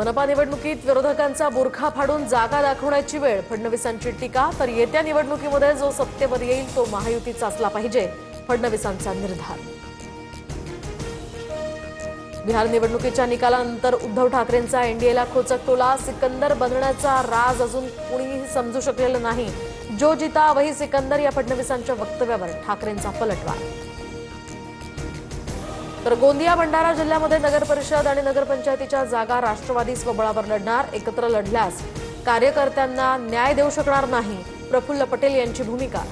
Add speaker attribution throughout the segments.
Speaker 1: मनपा निवडणुकीत विरोधकांचा बुरखा फाडून जागा दाखवण्याची वेळ, फडणवीसांची टीका. तर येत्या निवडणुकीमध्ये जो सत्तेवर येईल तो महायुतीचा असला पाहिजे, फडणवीसांचा निर्धार. बिहार निवडणुकीच्या निकालानंतर उद्धव ठाकरेंचा एनडीएला खोचक टोला. सिकंदर बनण्याचा राज अजून कुणीही समजू शकलेलं नाही. जो जीता वही सिकंदर या फडणवीसांच्या वक्तव्यावर ठाकरेंचा पलटवार. तर गोंदिया भंडारा जिल्ह्यामध्ये नगर परिषद आणि नगरपंचायतीच्या जागा राष्ट्रवादी स्वबळावर लढणार. एकत्र लढल्यास कार्यकर्त्यांना न्याय देऊ शकणार नाही, प्रफुल्ल पटेल यांची भूमिका.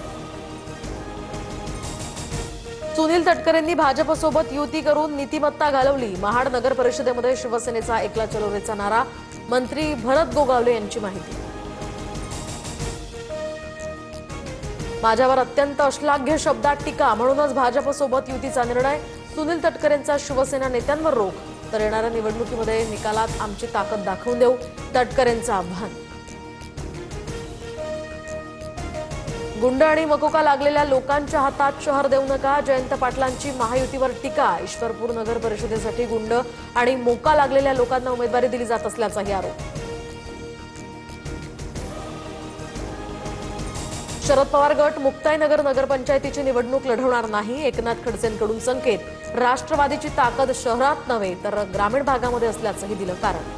Speaker 1: सुनील तटकरेंनी भाजपसोबत युती करून नीतिमत्ता घालवली. महाड नगर परिषदेमध्ये शिवसेनेचा एकला चलोरेचा नारा. मंत्री भरत गोगावले यांची माहिती. माझ्यावर अत्यंत अश्लाघ्य शब्दात टीका, म्हणूनच भाजपसोबत युतीचा निर्णय. सुनील तटकरेंचा शिवसेना नेत्यांवर रोख. तर येणाऱ्या निवडणुकीमध्ये निकालात आमची ताकद दाखवून देऊ, तटकरेंचं आव्हान. गुंड आणि मकोका लागलेल्या लोकांच्या हातात शहर देऊ नका, जयंत पाटलांची महायुतीवर टीका. ईश्वरपूर नगर परिषदेसाठी गुंड आणि मोका लागलेल्या लोकांना उमेदवारी दिली जात असल्याचाही आरोप. शरद पवार गट मुक्ताईनगर नगरपंचायतीची निवडणूक लढवणार नाही. एकनाथ खडसेंकडून संकेत. राष्ट्रवादीची ताकद शहरात नव्हे तर ग्रामीण भागामध्ये असल्याचंही दिलं कारण.